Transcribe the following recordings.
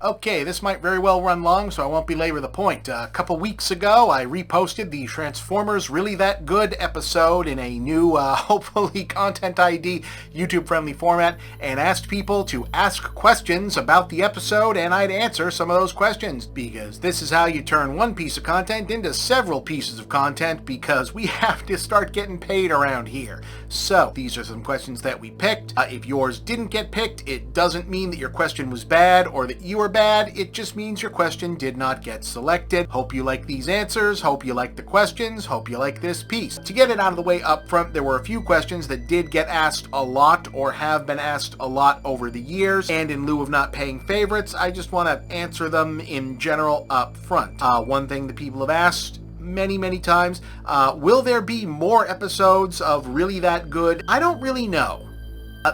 Okay, this might very well run long, so I won't belabor the point. A couple weeks ago, I reposted the Transformers Really That Good episode in a new, hopefully Content ID YouTube-friendly format, and asked people to ask questions about the episode, and I'd answer some of those questions, because this is how you turn one piece of content into several pieces of content, because we have to start getting paid around here. So, these are some questions that we picked. If yours didn't get picked, it doesn't mean that your question was bad or that you were bad. It just means your question did not get selected. Hope you like these answers. Hope you like the questions. Hope you like this piece. To get it out of the way up front, there were a few questions that did get asked a lot or have been asked a lot over the years, and in lieu of not paying favorites, I just want to answer them in general up front. One thing that people have asked many times, will there be more episodes of Really That Good? I don't really know.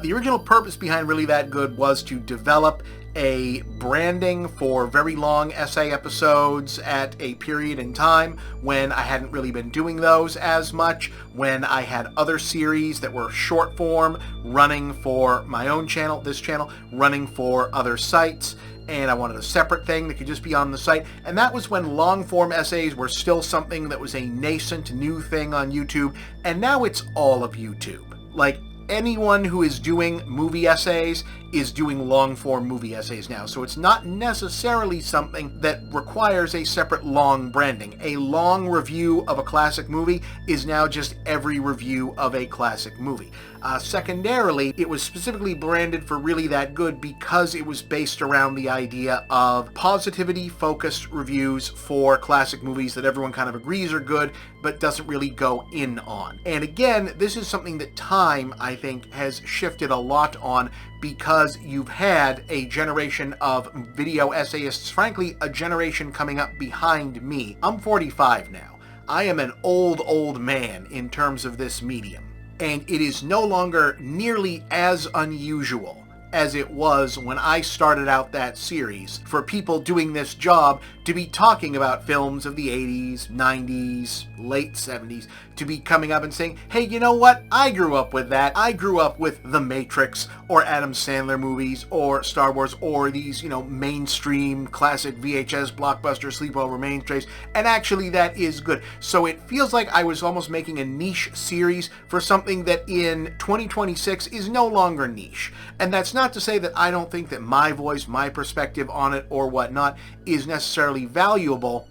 The original purpose behind Really That Good was to develop a branding for very long essay episodes at a period in time when I hadn't really been doing those as much, when I had other series that were short form running for my own channel, this channel, running for other sites, and I wanted a separate thing that could just be on the site. And that was when long form essays were still something that was a nascent new thing on YouTube, and now it's all of YouTube. Like, anyone who is doing movie essays is doing long-form movie essays now, so it's not necessarily something that requires a separate long branding. A long review of a classic movie is now just every review of a classic movie. Secondarily, it was specifically branded for Really That Good because it was based around the idea of positivity-focused reviews for classic movies that everyone kind of agrees are good, but doesn't really go in on. And again, this is something that time, I think, has shifted a lot on, because you've had a generation of video essayists, frankly, a generation coming up behind me. I'm 45 now. I am an old man in terms of this medium. And it is no longer nearly as unusual as it was when I started out that series for people doing this job to be talking about films of the 80s, 90s, late 70s, to be coming up and saying, hey, you know what? I grew up with that. I grew up with The Matrix or Adam Sandler movies or Star Wars or these, mainstream classic VHS blockbuster sleepover mainstays, and actually that is good. So it feels like I was almost making a niche series for something that in 2026 is no longer niche. And that's not to say that I don't think that my voice, my perspective on it or whatnot is necessarily valuable.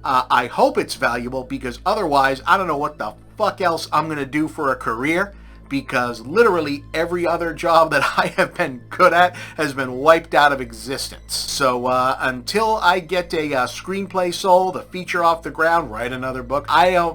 I hope it's valuable, because otherwise I don't know what the fuck else I'm going to do for a career, because literally every other job that I have been good at has been wiped out of existence. So until I get a screenplay sold, a feature off the ground, write another book,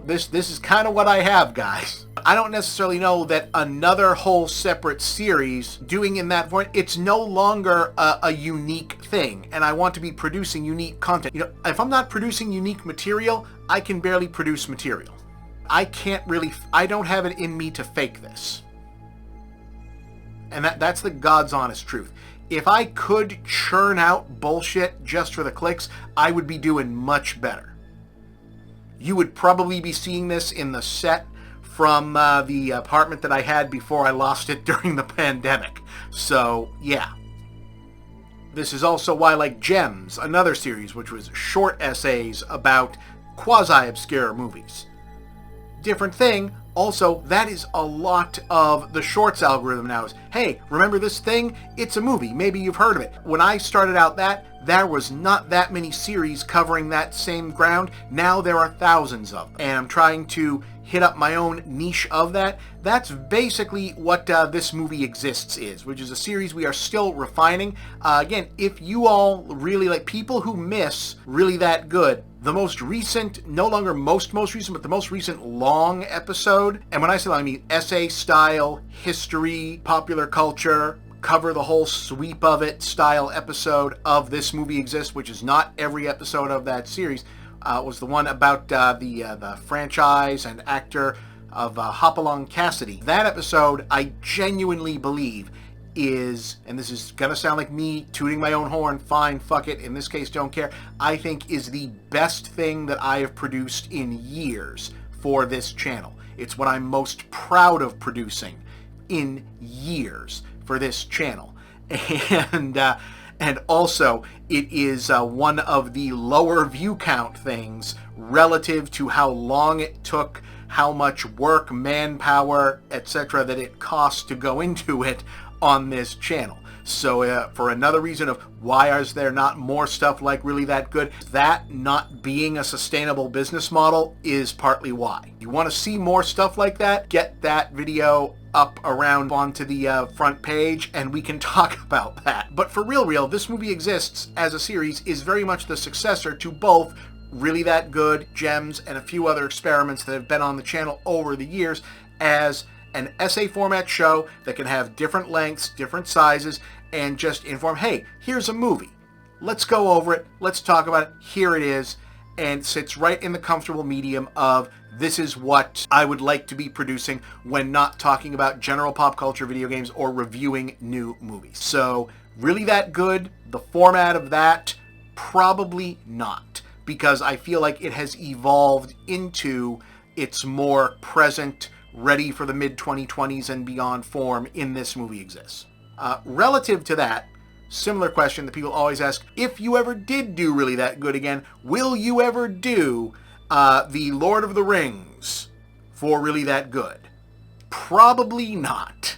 this is kind of what I have, guys. I don't necessarily know that another whole separate series doing in that form, it's no longer a unique thing, and I want to be producing unique content. If I'm not producing unique material, I can barely produce material. I don't have it in me to fake this. And that's the God's honest truth. If I could churn out bullshit just for the clicks, I would be doing much better. You would probably be seeing this in the set from the apartment that I had before I lost it during the pandemic. So, yeah. This is also why I like Gems, another series, which was short essays about quasi-obscure movies. Different thing, also, that is a lot of the shorts algorithm now is, hey, remember this thing? It's a movie. Maybe you've heard of it. When I started out there was not that many series covering that same ground. Now there are thousands of them. And I'm trying to hit up my own niche of that. That's basically what This Movie Exists is, which is a series we are still refining. Again, if you all really like people who miss Really That Good, the most recent, no longer most recent, but the most recent long episode, and when I say long, I mean essay style, history, popular culture, cover the whole sweep of it style episode of This Movie Exists, which is not every episode of that series, was the one about the franchise and actor of Hopalong Cassidy. That episode, I genuinely believe, is, and this is gonna sound like me tooting my own horn, fine, fuck it, in this case don't care, I think is the best thing that I have produced in years for this channel. It's what I'm most proud of producing in years for this channel. And And also, it is one of the lower view count things relative to how long it took, how much work, manpower, etc. that it costs to go into it on this channel. So for another reason of why is there not more stuff like Really That Good, that not being a sustainable business model is partly why. You want to see more stuff like that, get that video up around onto the front page and we can talk about that. But for real, This Movie Exists as a series is very much the successor to both Really That Good, Gems, and a few other experiments that have been on the channel over the years as an essay format show that can have different lengths, different sizes, and just inform, hey, here's a movie. Let's go over it. Let's talk about it. Here it is. And sits right in the comfortable medium of this is what I would like to be producing when not talking about general pop culture video games or reviewing new movies. So, Really That Good, the format of that, probably not. Because I feel like it has evolved into its more present, ready for the mid-2020s and beyond form in This Movie Exists. Relative to that, similar question that people always ask, if you ever did do Really That Good again, will you ever do the Lord of the Rings for Really That Good? Probably not.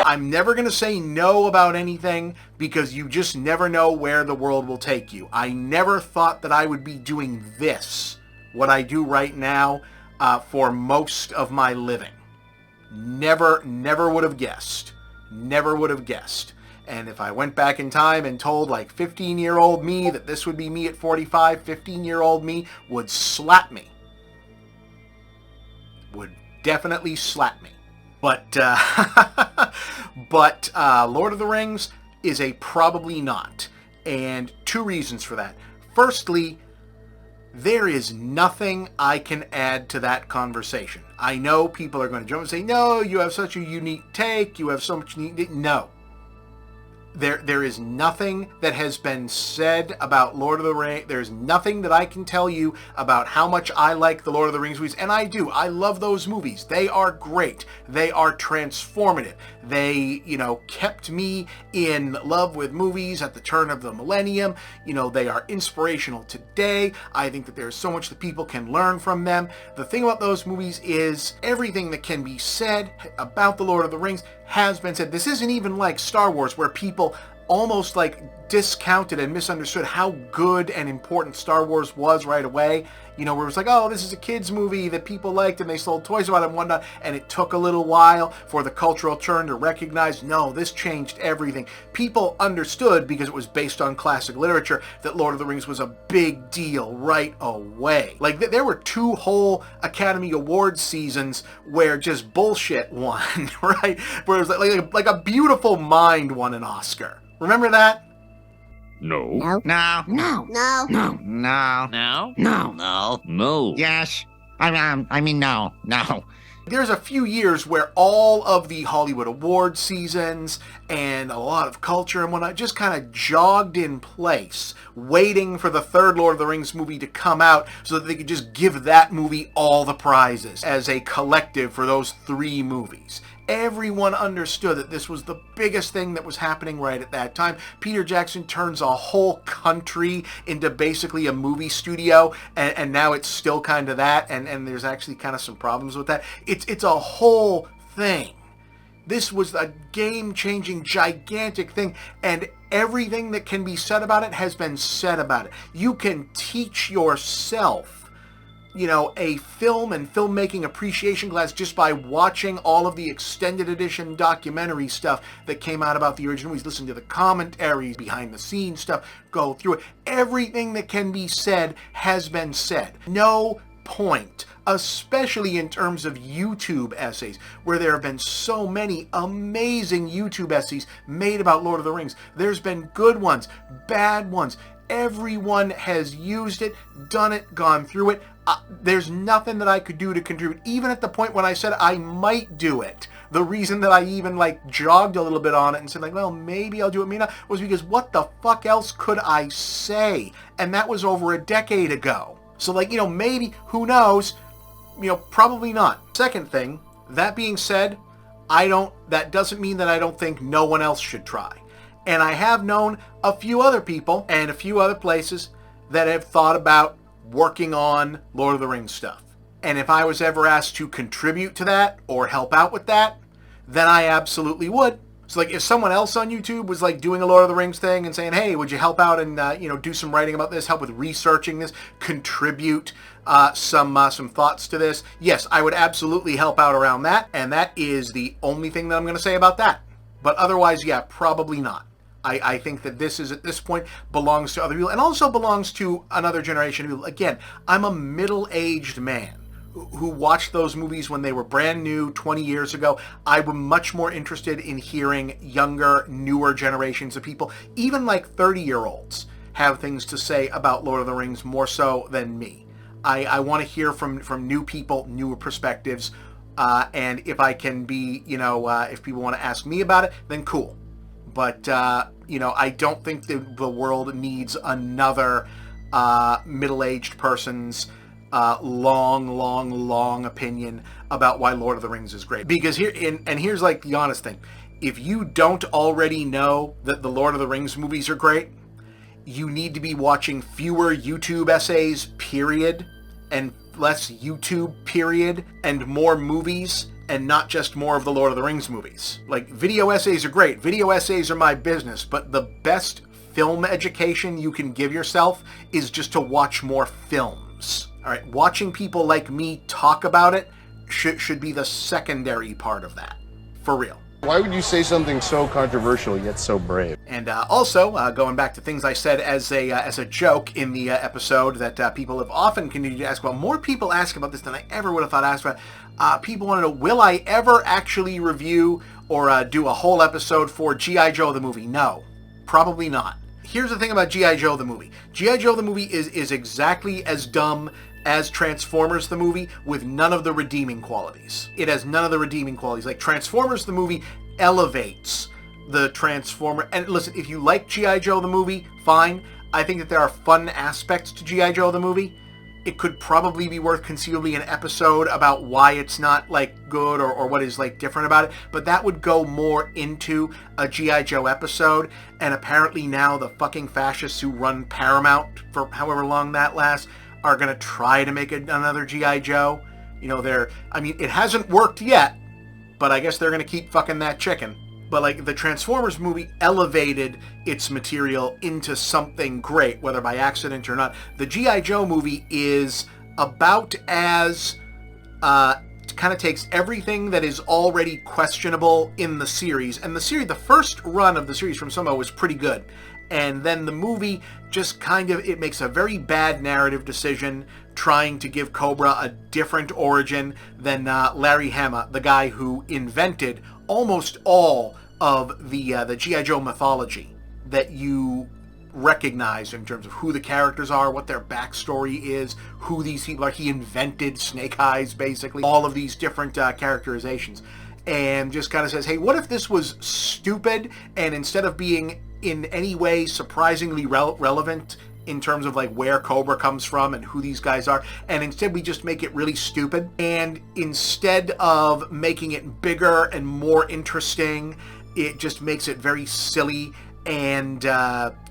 I'm never going to say no about anything because you just never know where the world will take you. I never thought that I would be doing this, what I do right now, for most of my living. Never would have guessed. Never would have guessed. And if I went back in time and told like 15-year-old me that this would be me at 45, 15-year-old me would slap me. Would definitely slap me. But Lord of the Rings is a probably not. And two reasons for that. Firstly, there is nothing I can add to that conversation. I know people are going to jump and say, no, you have such a unique take, you have so much unique... No. There is nothing that has been said about Lord of the Rings. There's nothing that I can tell you about how much I like the Lord of the Rings movies. And I do. I love those movies. They are great. They are transformative. They, kept me in love with movies at the turn of the millennium. They are inspirational today. I think that there's so much that people can learn from them. The thing about those movies is everything that can be said about the Lord of the Rings has been said. This isn't even like Star Wars where people almost like discounted and misunderstood how good and important Star Wars was right away. Where it was like, oh, this is a kid's movie that people liked and they sold toys about it and whatnot. And it took a little while for the cultural turn to recognize, no, this changed everything. People understood because it was based on classic literature that Lord of the Rings was a big deal right away. Like there were 2 whole Academy Awards seasons where just bullshit won, right? Where it was like A Beautiful Mind won an Oscar. Remember that? No. No. No. No. No. No. No. No. No. No. No. Yes. I mean, no. No. There's a few years where all of the Hollywood Awards seasons and a lot of culture and whatnot just kind of jogged in place, waiting for the third Lord of the Rings movie to come out so that they could just give that movie all the prizes as a collective for those 3 movies. Everyone understood that this was the biggest thing that was happening right at that time. Peter Jackson turns a whole country into basically a movie studio, and now it's still kind of that, and there's actually kind of some problems with that. It's a whole thing. This was a game-changing, gigantic thing, and everything that can be said about it has been said about it. You can teach yourself a film and filmmaking appreciation class just by watching all of the extended edition documentary stuff that came out about the original movies. Listen to the commentaries, behind the scenes stuff, go through it. Everything that can be said has been said. No point, especially in terms of YouTube essays, where there have been so many amazing YouTube essays made about Lord of the Rings. There's been good ones, bad ones. Everyone has used it, done it, gone through it. There's nothing that I could do to contribute. Even at the point when I said I might do it, the reason that I even jogged a little bit on it and said well, maybe I'll do it, maybe not, was because what the fuck else could I say? And that was over a decade ago. So maybe, who knows, probably not. Second thing, that being said, that doesn't mean that I don't think no one else should try. And I have known a few other people and a few other places that have thought about working on Lord of the Rings stuff. And if I was ever asked to contribute to that or help out with that, then I absolutely would. So like if someone else on YouTube was like doing a Lord of the Rings thing and saying, hey, would you help out and, do some writing about this, help with researching this, contribute some thoughts to this, yes, I would absolutely help out around that. And that is the only thing that I'm going to say about that. But otherwise, yeah, probably not. I think that this is, at this point, belongs to other people and also belongs to another generation of people. Again, I'm a middle-aged man who watched those movies when they were brand new 20 years ago. I'm much more interested in hearing younger, newer generations of people, even like 30-year-olds, have things to say about Lord of the Rings more so than me. I want to hear from new people, newer perspectives, and if I can be, if people want to ask me about it, then cool. But, I don't think the world needs another middle-aged person's long opinion about why Lord of the Rings is great. Because here's like the honest thing. If you don't already know that the Lord of the Rings movies are great, you need to be watching fewer YouTube essays, period, and less YouTube, period, and more movies, and not just more of the Lord of the Rings movies. Like, video essays are great. Video essays are my business, but the best film education you can give yourself is just to watch more films. All right, watching people like me talk about it should be the secondary part of that, for real. Why would you say something so controversial yet so brave? And also, going back to things I said as a joke in the episode that people have often continued to ask about. More people ask about this than I ever would have thought asked about. People want to know, will I ever actually review or do a whole episode for G.I. Joe the movie? No, probably not. Here's the thing about G.I. Joe the movie. G.I. Joe the movie is exactly as dumb as Transformers the movie, with none of the redeeming qualities. It has none of the redeeming qualities. Like, Transformers the movie elevates the Transformer. And listen, if you like G.I. Joe the movie, fine. I think that there are fun aspects to G.I. Joe the movie. It could probably be worth conceivably an episode about why it's not, like, good or what is, like, different about it. But that would go more into a G.I. Joe episode. And apparently now the fucking fascists who run Paramount, for however long that lasts, are going to try to make another G.I. Joe. It hasn't worked yet, but I guess they're going to keep fucking that chicken. But, like, the Transformers movie elevated its material into something great, whether by accident or not. The G.I. Joe movie is about as, kind of takes everything that is already questionable in the series. And the first run of the series from Sumo was pretty good. And then the movie just it makes a very bad narrative decision trying to give Cobra a different origin than Larry Hama, the guy who invented almost all of the G.I. Joe mythology that you recognize in terms of who the characters are, what their backstory is, who these people are. He invented Snake Eyes, basically, all of these different characterizations. And just kind of says, hey, what if this was stupid, and instead of being in any way surprisingly relevant in terms of like where Cobra comes from and who these guys are, and instead we just make it really stupid, and instead of making it bigger and more interesting, it just makes it very silly and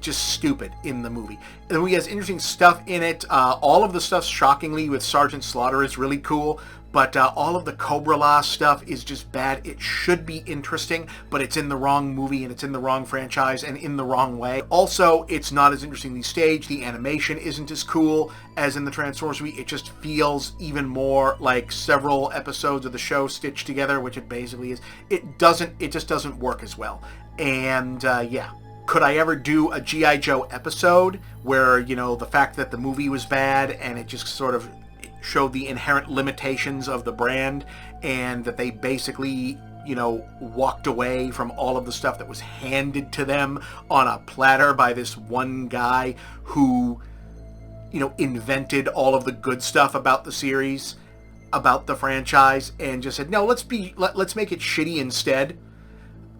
just stupid in the movie. The movie has interesting stuff in it. All of the stuff, shockingly, with Sergeant Slaughter is really cool. But all of the Cobra Law stuff is just bad. It should be interesting, but it's in the wrong movie and it's in the wrong franchise and in the wrong way. Also, it's not as interestingly staged. The animation isn't as cool as in the Transformers movie. It just feels even more like several episodes of the show stitched together, which it basically is. It just doesn't work as well. And yeah. Could I ever do a G.I. Joe episode where, the fact that the movie was bad and it just sort of showed the inherent limitations of the brand, and that they basically, walked away from all of the stuff that was handed to them on a platter by this one guy who, invented all of the good stuff about the series, about the franchise, and just said, no, let's make it shitty instead.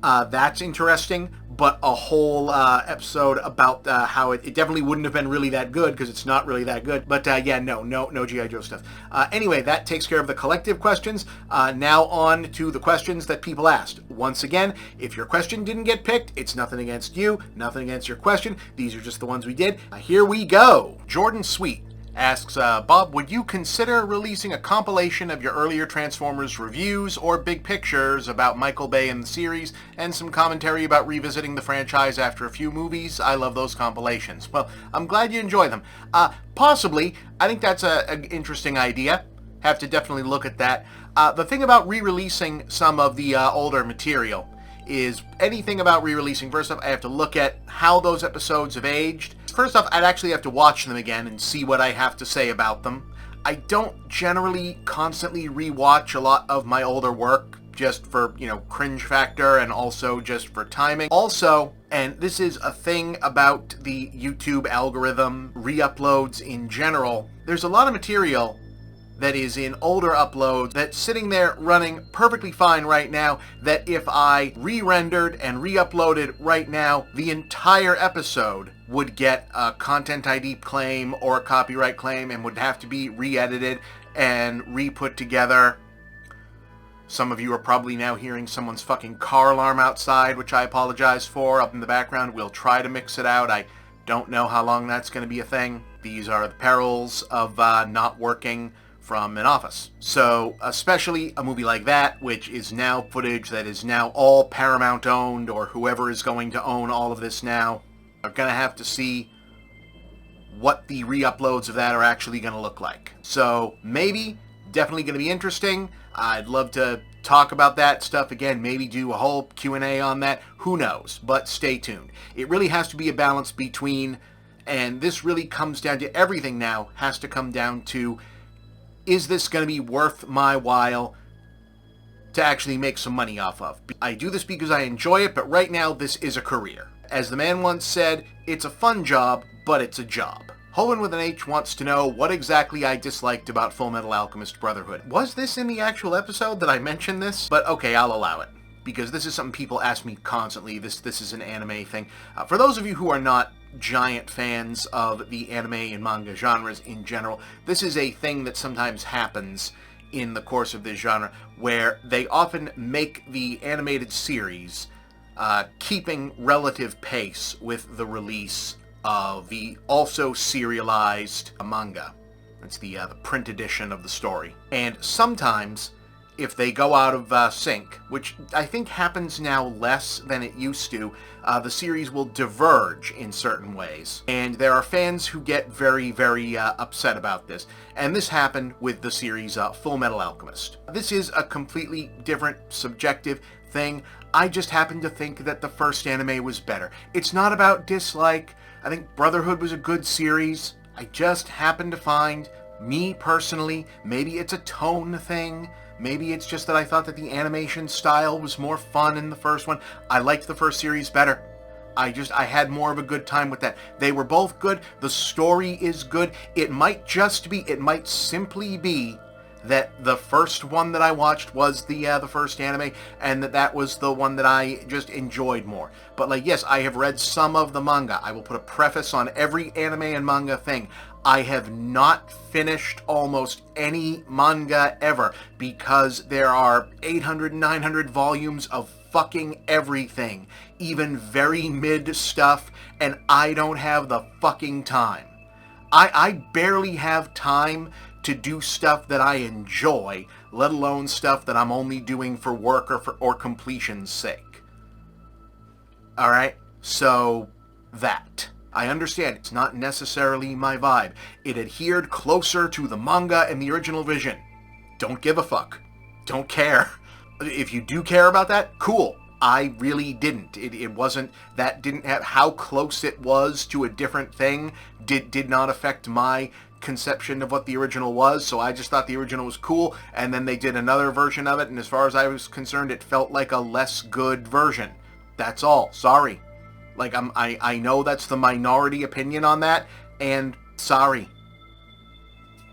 That's interesting, but a whole episode about how it definitely wouldn't have been really that good, because it's not really that good. But yeah, no G.I. Joe stuff. Anyway, that takes care of the collective questions. Now on to the questions that people asked. Once again, if your question didn't get picked, it's nothing against you, nothing against your question. These are just the ones we did. Here we go. Jordan Sweet asks, Bob, would you consider releasing a compilation of your earlier Transformers reviews or big pictures about Michael Bay and the series, and some commentary about revisiting the franchise after a few movies? I love those compilations. Well, I'm glad you enjoy them. Possibly. I think that's an interesting idea. Have to definitely look at that. The thing about re-releasing some of the older material is anything about re-releasing. First off, I have to look at how those episodes have aged. First off, I'd actually have to watch them again and see what I have to say about them. I don't generally constantly re-watch a lot of my older work, just for, cringe factor and also just for timing. Also, and this is a thing about the YouTube algorithm, re-uploads in general, there's a lot of material that is in older uploads that's sitting there running perfectly fine right now, that if I re-rendered and re-uploaded right now, the entire episode would get a Content ID claim or a copyright claim and would have to be re-edited and re-put together. Some of you are probably now hearing someone's fucking car alarm outside, which I apologize for, up in the background. We'll try to mix it out. I don't know how long that's going to be a thing. These are the perils of not working from an office. So especially a movie like that, which is now footage that is now all Paramount owned, or whoever is going to own all of this now, are going to have to see what the re-uploads of that are actually going to look like. So maybe, definitely going to be interesting. I'd love to talk about that stuff again, maybe do a whole Q&A on that. Who knows? But stay tuned. It really has to be a balance between, and this really comes down to everything now, has to come down to, is this going to be worth my while to actually make some money off of? I do this because I enjoy it, but right now this is a career. As the man once said, it's a fun job, but it's a job. Hoven with an H wants to know what exactly I disliked about Fullmetal Alchemist Brotherhood. Was this in the actual episode that I mentioned this? But okay, I'll allow it, because this is something people ask me constantly. This is an anime thing. For those of you who are not giant fans of the anime and manga genres in general, this is a thing that sometimes happens in the course of this genre, where they often make the animated series keeping relative pace with the release of the also serialized manga. It's the print edition of the story. And sometimes, if they go out of sync, which I think happens now less than it used to, the series will diverge in certain ways. And there are fans who get very, very upset about this. And this happened with the series Fullmetal Alchemist. This is a completely different subjective thing. I just happen to think that the first anime was better. It's not about dislike. I think Brotherhood was a good series. I just happen to find, me personally, maybe it's a tone thing. Maybe it's just that I thought that the animation style was more fun in the first one. I liked the first series better. I had more of a good time with that. They were both good. The story is good. It might simply be that the first one that I watched was the first anime, and that was the one that I just enjoyed more. But yes, I have read some of the manga. I will put a preface on every anime and manga thing. I have not finished almost any manga ever, because there are 800, 900 volumes of fucking everything, even very mid stuff, and I don't have the fucking time. I barely have time to do stuff that I enjoy, let alone stuff that I'm only doing for work or completion's sake. Alright, so that. I understand it's not necessarily my vibe. It adhered closer to the manga and the original vision. Don't give a fuck. Don't care. If you do care about that, cool. I really didn't. It wasn't, that didn't have, how close it was to a different thing did not affect my conception of what the original was, so I just thought the original was cool, and then they did another version of it, and as far as I was concerned, it felt like a less good version. That's all. Sorry. I know that's the minority opinion on that, and sorry.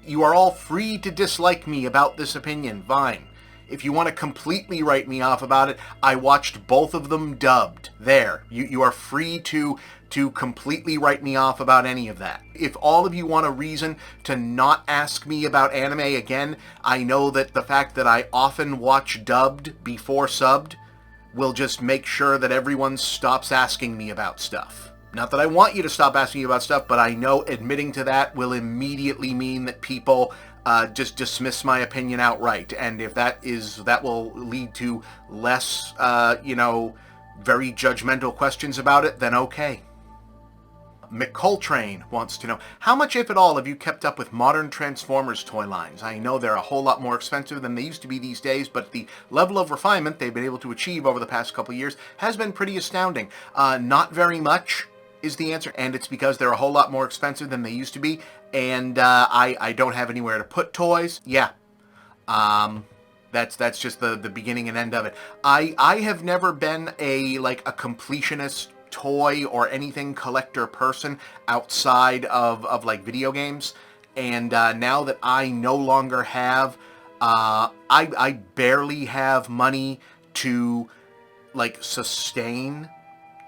You are all free to dislike me about this opinion, fine. If you want to completely write me off about it, I watched both of them dubbed. There. You are free to completely write me off about any of that. If all of you want a reason to not ask me about anime again, I know that the fact that I often watch dubbed before subbed will just make sure that everyone stops asking me about stuff. Not that I want you to stop asking me about stuff, but I know admitting to that will immediately mean that people just dismiss my opinion outright. And if that will lead to less, very judgmental questions about it, then okay. McColtrane wants to know, how much, if at all, have you kept up with modern Transformers toy lines? I know they're a whole lot more expensive than they used to be these days, but the level of refinement they've been able to achieve over the past couple years has been pretty astounding. Not very much is the answer, and it's because they're a whole lot more expensive than they used to be, and I don't have anywhere to put toys. Yeah. That's just the beginning and end of it. I have never been a completionist toy or anything collector person outside of like video games, and now that I no longer have I barely have money to sustain,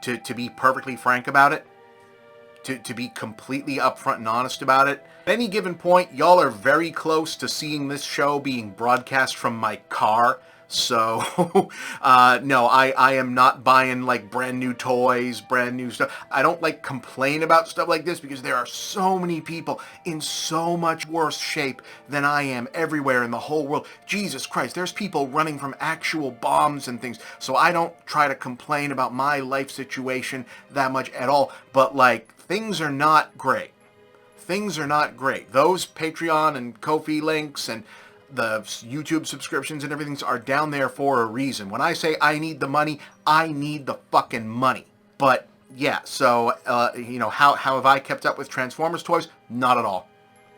to be perfectly frank about it, to be completely upfront and honest about it. At any given point, y'all are very close to seeing this show being broadcast from my car. So, no, I am not buying brand new toys, brand new stuff. I don't complain about stuff like this because there are so many people in so much worse shape than I am everywhere in the whole world. Jesus Christ, there's people running from actual bombs and things. So I don't try to complain about my life situation that much at all. But things are not great. Things are not great. Those Patreon and Ko-fi links and the YouTube subscriptions and everything are down there for a reason. When I say I need the money, I need the fucking money. But yeah, so how have I kept up with Transformers toys? Not at all.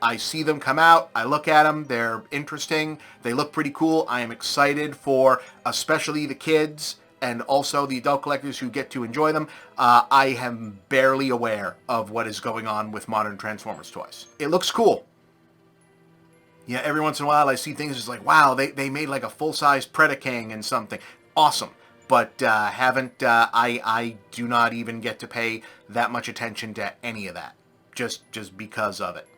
I see them come out, I look at them, they're interesting, they look pretty cool. I am excited for especially the kids and also the adult collectors who get to enjoy them. I am barely aware of what is going on with modern Transformers toys. It looks cool. Yeah, every once in a while I see things just wow, they made a full-size Predaking and something. Awesome. But I do not even get to pay that much attention to any of that. Just because of it.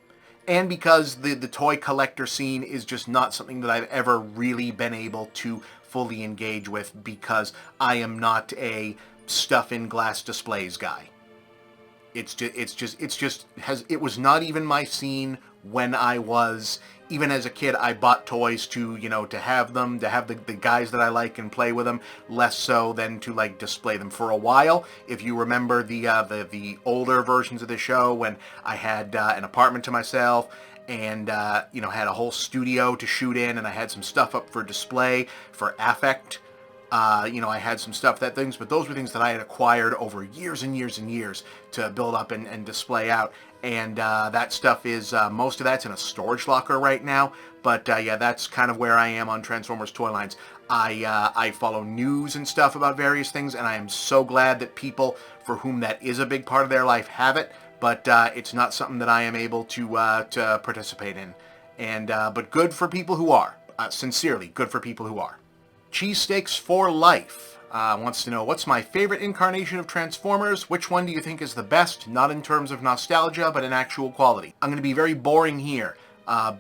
And because the toy collector scene is just not something that I've ever really been able to fully engage with, because I am not a stuff in glass displays guy. It was not even my scene when I was, even as a kid. I bought toys to have them, to have the guys that I like and play with them, less so than to display them. For a while, if you remember the older versions of the show, when I had an apartment to myself and had a whole studio to shoot in, and I had some stuff up for display for affect. I had some stuff, but those were things that I had acquired over years and years and years to build up and display out. And that stuff is, most of that's in a storage locker right now. But yeah, that's kind of where I am on Transformers toy lines. I follow news and stuff about various things, and I am so glad that people for whom that is a big part of their life have it. But it's not something that I am able to participate in. And but good for people who are. Sincerely, good for people who are. Cheesesteaks for Life wants to know, what's my favorite incarnation of Transformers? Which one do you think is the best? Not in terms of nostalgia, but in actual quality. I'm going to be very boring here.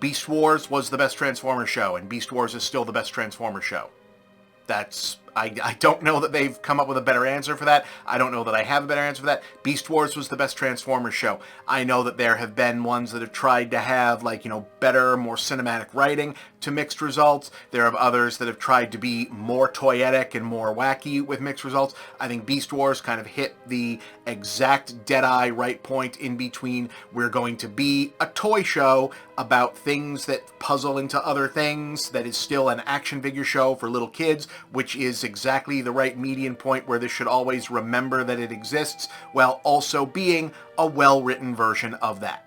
Beast Wars was the best Transformers show, and Beast Wars is still the best Transformers show. I don't know that they've come up with a better answer for that. I don't know that I have a better answer for that. Beast Wars was the best Transformers show. I know that there have been ones that have tried to have, better, more cinematic writing to mixed results. There are others that have tried to be more toyetic and more wacky with mixed results. I think Beast Wars kind of hit the exact dead-eye right point in between. We're going to be a toy show about things that puzzle into other things, that is still an action figure show for little kids, which is exactly the right median point where this should always remember that it exists, while also being a well-written version of that.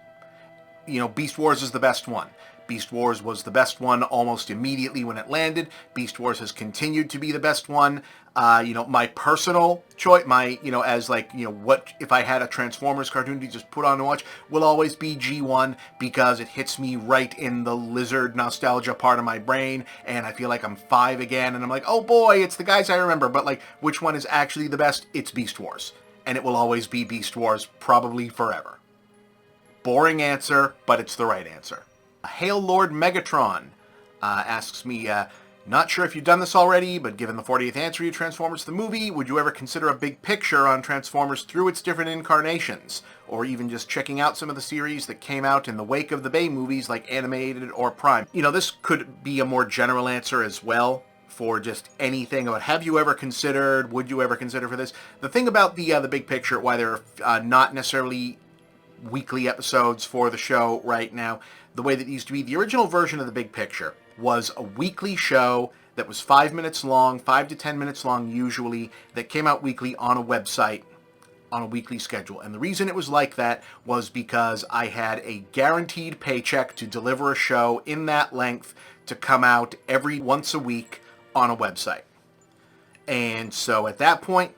Beast Wars is the best one. Beast Wars was the best one almost immediately when it landed. Beast Wars has continued to be the best one. My personal choice, what if I had a Transformers cartoon to just put on and watch, will always be G1 because it hits me right in the lizard nostalgia part of my brain, and I feel like I'm 5 again, and I'm like, oh boy, it's the guys I remember, but like, which one is actually the best? It's Beast Wars, and it will always be Beast Wars, probably forever. Boring answer, but it's the right answer. Hail Lord Megatron asks me, not sure if you've done this already, but given the 40th anniversary of Transformers the movie, would you ever consider a big picture on Transformers through its different incarnations? Or even just checking out some of the series that came out in the wake of the Bay movies, like Animated or Prime? This could be a more general answer as well for just anything about have you ever considered, would you ever consider for this? The thing about the big picture, why there are not necessarily weekly episodes for the show right now, the way that it used to be, the original version of the big picture was a weekly show that was 5 minutes long, 5 to 10 minutes long usually, that came out weekly on a website on a weekly schedule. And the reason it was like that was because I had a guaranteed paycheck to deliver a show in that length to come out every once a week on a website. And so at that point,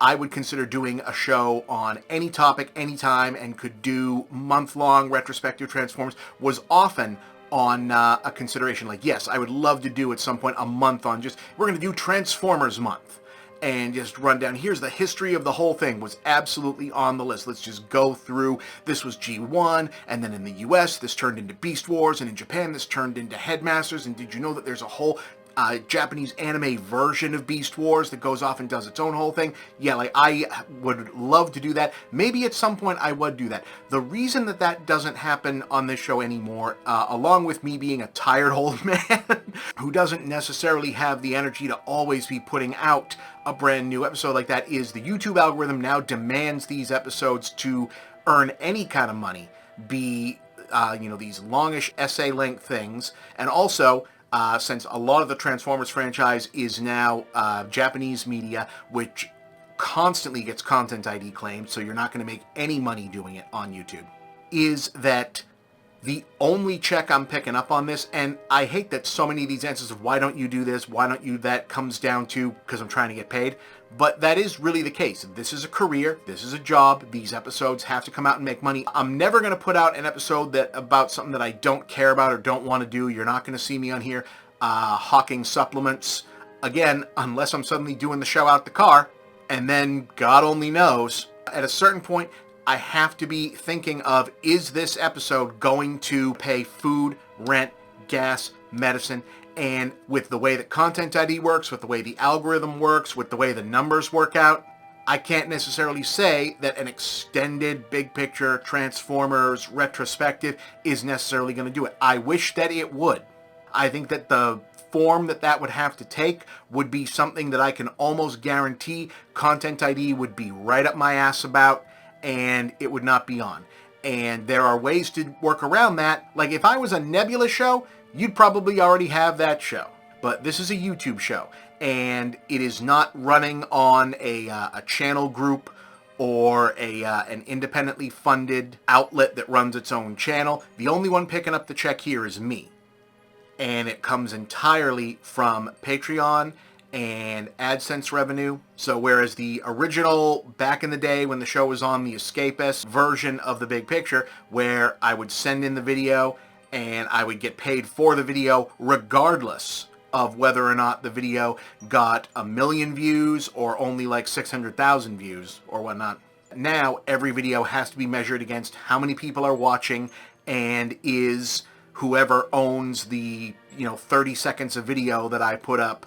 I would consider doing a show on any topic, anytime, and could do month-long retrospective Transformers, was often on a consideration. Like, yes, I would love to do at some point a month on we're going to do Transformers month, and just run down, here's the history of the whole thing, was absolutely on the list. Let's just go through, this was G1, and then in the US, this turned into Beast Wars, and in Japan, this turned into Headmasters, and did you know that there's a whole Japanese anime version of Beast Wars that goes off and does its own whole thing? Yeah, like, I would love to do that. Maybe at some point I would do that. The reason that doesn't happen on this show anymore, along with me being a tired old man who doesn't necessarily have the energy to always be putting out a brand new episode like that, is the YouTube algorithm now demands these episodes to earn any kind of money, be, these longish essay length things, and also since a lot of the Transformers franchise is now Japanese media, which constantly gets Content ID claimed, so you're not going to make any money doing it on YouTube, is that the only check I'm picking up on this, and I hate that so many of these answers of why don't you do this, why don't you that, comes down to because I'm trying to get paid, but that is really the case. This is a career, this is a job, these episodes have to come out and make money. I'm never going to put out an episode about something that I don't care about or don't want to do. You're not going to see me on here hawking supplements, again, unless I'm suddenly doing the show out the car, and then God only knows, at a certain point, I have to be thinking of, is this episode going to pay food, rent, gas, medicine? And with the way that Content ID works, with the way the algorithm works, with the way the numbers work out, I can't necessarily say that an extended big picture Transformers retrospective is necessarily going to do it. I wish that it would. I think that the form that would have to take would be something that I can almost guarantee Content ID would be right up my ass about, and it would not be on. And there are ways to work around that. Like, if I was a Nebula show, you'd probably already have that show. But this is a YouTube show, and it is not running on a channel group or an independently funded outlet that runs its own channel. The only one picking up the check here is me. And it comes entirely from Patreon and AdSense revenue. So whereas the original, back in the day when the show was on, the Escapist version of the big picture, where I would send in the video and I would get paid for the video regardless of whether or not the video got 1 million views or only like 600,000 views or whatnot. Now every video has to be measured against how many people are watching, and is whoever owns the 30 seconds of video that I put up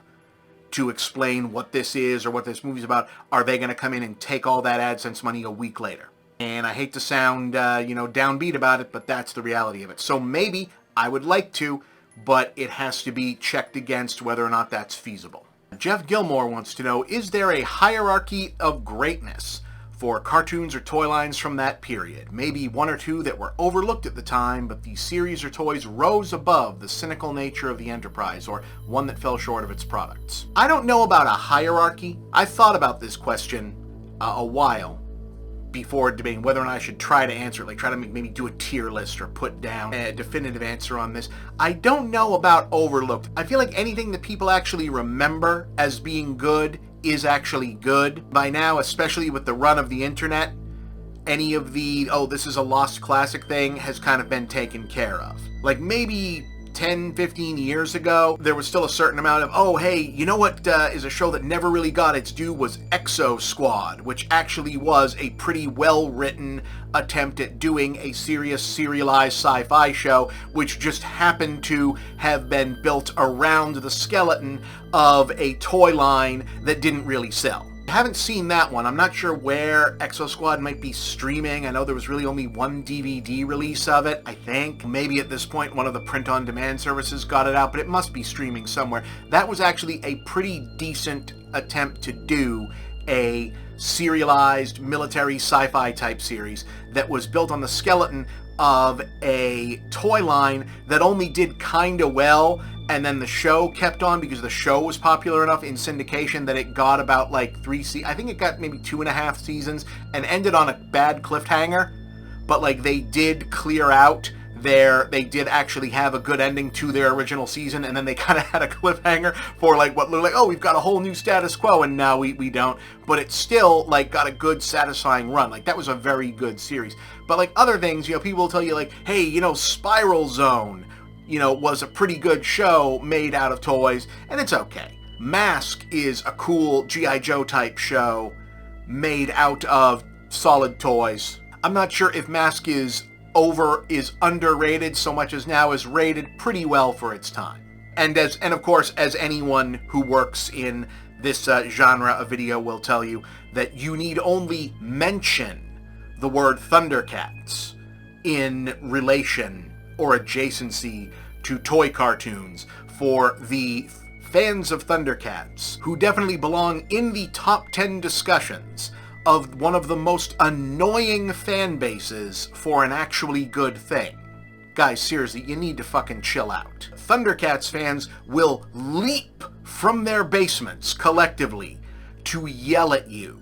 to explain what this is or what this movie's about, are they going to come in and take all that AdSense money a week later? And I hate to sound, downbeat about it, but that's the reality of it. So maybe I would like to, but it has to be checked against whether or not that's feasible. Jeff Gilmore wants to know, is there a hierarchy of greatness for cartoons or toy lines from that period? Maybe one or two that were overlooked at the time, but the series or toys rose above the cynical nature of the enterprise, or one that fell short of its products. I don't know about a hierarchy. I thought about this question a while, before debating whether or not I should try to answer it, like try to maybe do a tier list or put down a definitive answer on this. I don't know about overlooked. I feel like anything that people actually remember as being good is actually good. By now, especially with the run of the internet, any of the, oh, this is a lost classic thing has kind of been taken care of. Like maybe 10, 15 years ago, there was still a certain amount of, oh, hey, you know what is a show that never really got its due was Exo Squad, which actually was a pretty well-written attempt at doing a serious serialized sci-fi show, which just happened to have been built around the skeleton of a toy line that didn't really sell. I haven't seen that one. I'm not sure where Exo Squad might be streaming. I know there was really only one DVD release of it, I think. Maybe at this point one of the print-on-demand services got it out, but it must be streaming somewhere. That was actually a pretty decent attempt to do a serialized military sci-fi type series that was built on the skeleton of a toy line that only did kinda well, and then the show kept on because the show was popular enough in syndication that it got about like I think it got maybe 2.5 seasons and ended on a bad cliffhanger, but like they did clear out they did actually have a good ending to their original season, and then they kind of had a cliffhanger for like what looked like, oh, we've got a whole new status quo, and now we don't, but it still like got a good satisfying run. Like that was a very good series. But like other things, you know, people will tell you like, hey, you know, Spiral Zone, you know, was a pretty good show made out of toys, and it's okay. Mask is a cool G.I. Joe type show made out of solid toys. I'm not sure if Mask is underrated so much as now is rated pretty well for its time. And of course, as anyone who works in this genre of video will tell you, that you need only mention the word Thundercats in relation or adjacency to toy cartoons for the fans of Thundercats, who definitely belong in the top 10 discussions of one of the most annoying fan bases for an actually good thing. Guys, seriously, you need to fucking chill out. Thundercats fans will leap from their basements collectively to yell at you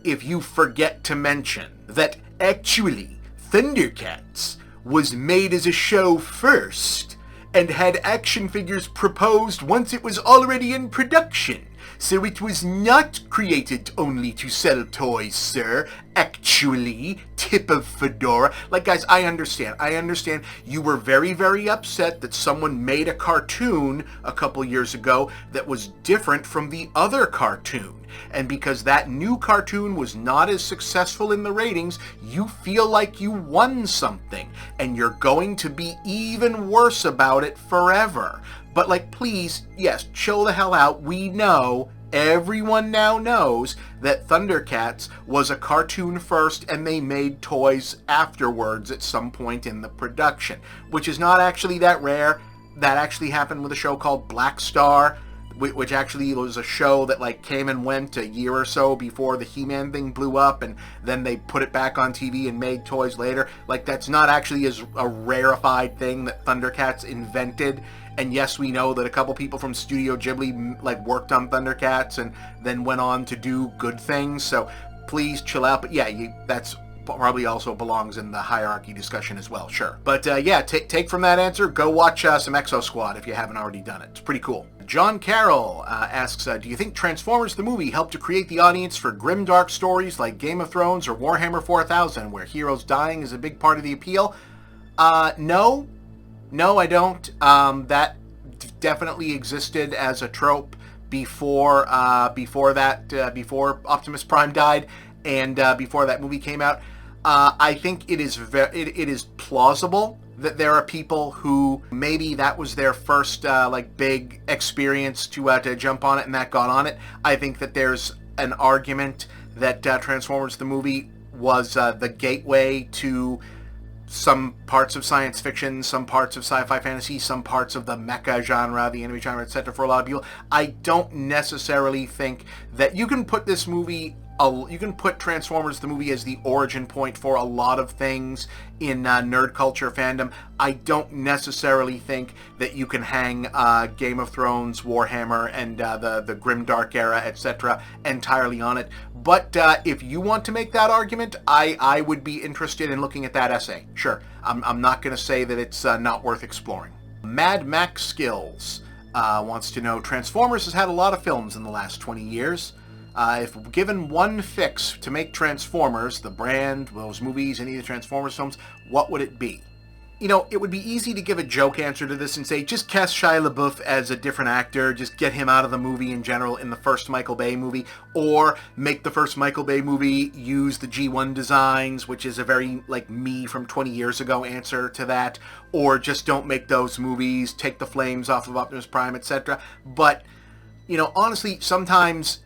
if you forget to mention that actually Thundercats was made as a show first and had action figures proposed once it was already in production. So it was not created only to sell toys, sir. Actually, tip of fedora. Like, guys, I understand. You were very, very upset that someone made a cartoon a couple years ago that was different from the other cartoon. And because that new cartoon was not as successful in the ratings, you feel like you won something. And you're going to be even worse about it forever. But, like, please, yes, chill the hell out. We know, everyone now knows, that Thundercats was a cartoon first and they made toys afterwards at some point in the production. Which is not actually that rare. That actually happened with a show called Black Star, which actually was a show that, like, came and went a year or so before the He-Man thing blew up, and then they put it back on TV and made toys later. Like, that's not actually as a rarefied thing that Thundercats invented. And yes, we know that a couple people from Studio Ghibli, like, worked on Thundercats and then went on to do good things, so please chill out. But yeah, that's probably also belongs in the hierarchy discussion as well, sure. But yeah, take from that answer, go watch some Exo Squad if you haven't already done it. It's pretty cool. John Carroll asks, do you think Transformers the movie helped to create the audience for grimdark stories like Game of Thrones or Warhammer 4000, where heroes dying is a big part of the appeal? No, I don't. That definitely existed as a trope before Optimus Prime died and before that movie came out. I think it is plausible that there are people who maybe that was their first like big experience to jump on it, and that got on it. I think that there's an argument that Transformers the movie was the gateway to some parts of science fiction, some parts of sci-fi fantasy, some parts of the mecha genre, the anime genre, etc. for a lot of people. I don't necessarily think that you can put this movie You can put Transformers the movie as the origin point for a lot of things in nerd culture fandom. I don't necessarily think that you can hang Game of Thrones, Warhammer, and the Grimdark era, etc. entirely on it. But if you want to make that argument, I would be interested in looking at that essay. Sure, I'm not going to say that it's not worth exploring. Mad Max Skills wants to know, Transformers has had a lot of films in the last 20 years. If given one fix to make Transformers, the brand, those movies, any of the Transformers films, what would it be? You know, it would be easy to give a joke answer to this and say, just cast Shia LaBeouf as a different actor, just get him out of the movie in general in the first Michael Bay movie, or make the first Michael Bay movie use the G1 designs, which is a very, like, me from 20 years ago answer to that, or just don't make those movies, take the flames off of Optimus Prime, etc. But, you know, honestly, sometimes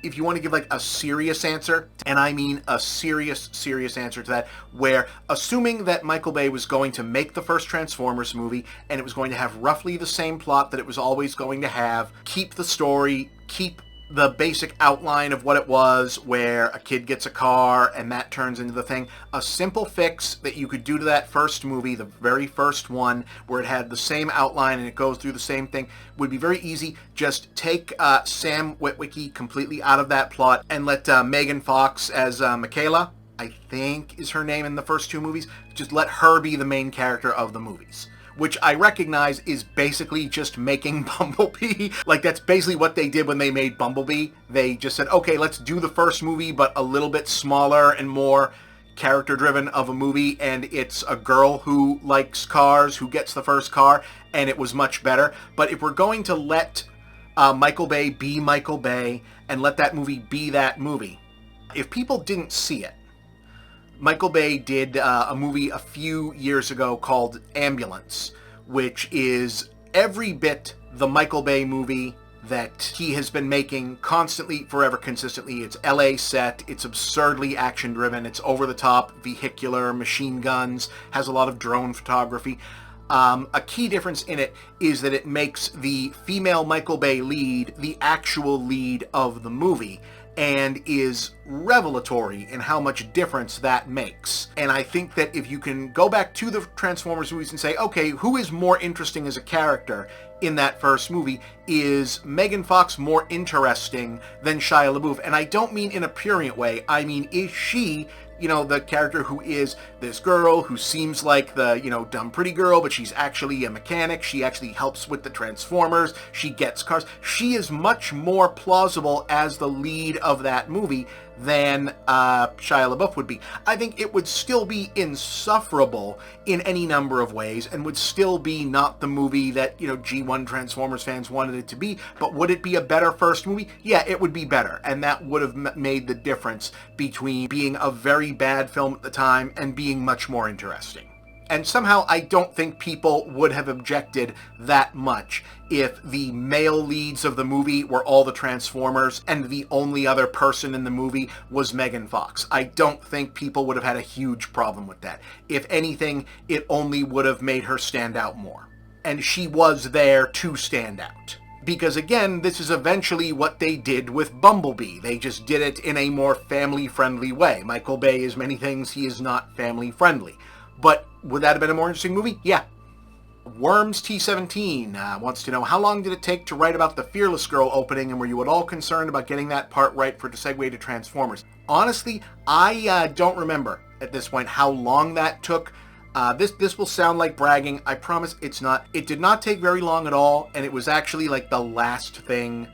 if you want to give like a serious answer, and I mean a serious answer to that, where assuming that Michael Bay was going to make the first Transformers movie and it was going to have roughly the same plot that it was always going to have, keep the story, keep the basic outline of what it was, where a kid gets a car and that turns into the thing. A simple fix that you could do to that first movie, the very first one, where it had the same outline and it goes through the same thing, would be very easy. Just take Sam Witwicky completely out of that plot and let Megan Fox as Michaela, I think is her name in the first two movies, just let her be the main character of the movies. Which I recognize is basically just making Bumblebee. Like, that's basically what they did when they made Bumblebee. They just said, okay, let's do the first movie, but a little bit smaller and more character-driven of a movie, and it's a girl who likes cars, who gets the first car, and it was much better. But if we're going to let Michael Bay be Michael Bay, and let that movie be that movie, if people didn't see it, Michael Bay did a movie a few years ago called Ambulance, which is every bit the Michael Bay movie that he has been making constantly, forever, consistently. It's LA set, it's absurdly action-driven, it's over-the-top, vehicular, machine guns, has a lot of drone photography. A key difference in it is that it makes the female Michael Bay lead the actual lead of the movie, and is revelatory in how much difference that makes. And I think that if you can go back to the Transformers movies and say, okay, who is more interesting as a character in that first movie? Is Megan Fox more interesting than Shia LaBeouf? And I don't mean in a prurient way. I mean, is she, you know, the character who is this girl who seems like the, you know, dumb pretty girl, but she's actually a mechanic. She actually helps with the Transformers. She gets cars. She is much more plausible as the lead of that movie than Shia LaBeouf would be. I think it would still be insufferable in any number of ways and would still be not the movie that, you know, G1 Transformers fans wanted it to be, but would it be a better first movie? Yeah, it would be better, and that would have made the difference between being a very bad film at the time and being much more interesting. And somehow I don't think people would have objected that much if the male leads of the movie were all the Transformers and the only other person in the movie was Megan Fox. I don't think people would have had a huge problem with that. If anything, it only would have made her stand out more. And she was there to stand out. Because again, this is eventually what they did with Bumblebee. They just did it in a more family-friendly way. Michael Bay is many things, he is not family-friendly. But would that have been a more interesting movie? Yeah. Worms T17 wants to know, how long did it take to write about the Fearless Girl opening, and were you at all concerned about getting that part right for the segue to Transformers? Honestly, I don't remember at this point how long that took. This will sound like bragging. I promise it's not. It did not take very long at all, and it was actually like the last thing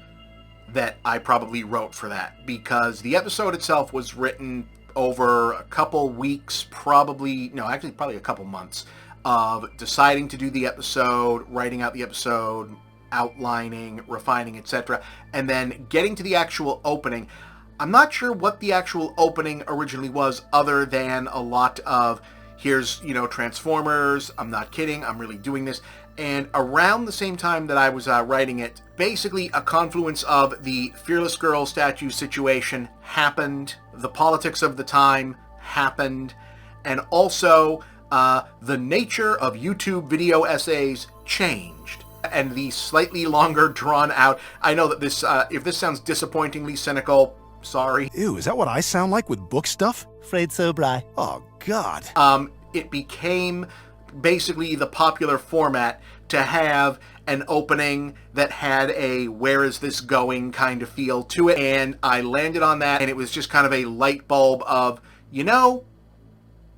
that I probably wrote for that, because the episode itself was written over a couple weeks, probably a couple months of deciding to do the episode, writing out the episode, outlining, refining, etc., and then getting to the actual opening. I'm not sure what the actual opening originally was, other than a lot of, here's, you know, Transformers, I'm not kidding, I'm really doing this. And around the same time that I was writing it, basically a confluence of the Fearless Girl statue situation happened, the politics of the time happened, and also the nature of YouTube video essays changed. And the slightly longer drawn out, I know that this, if this sounds disappointingly cynical, Sorry. Ew, is that what I sound like with book stuff? Afraid so, Bri. Oh, God. It became basically the popular format to have an opening that had a where is this going kind of feel to it, and I landed on that, and it was just kind of a light bulb of, you know,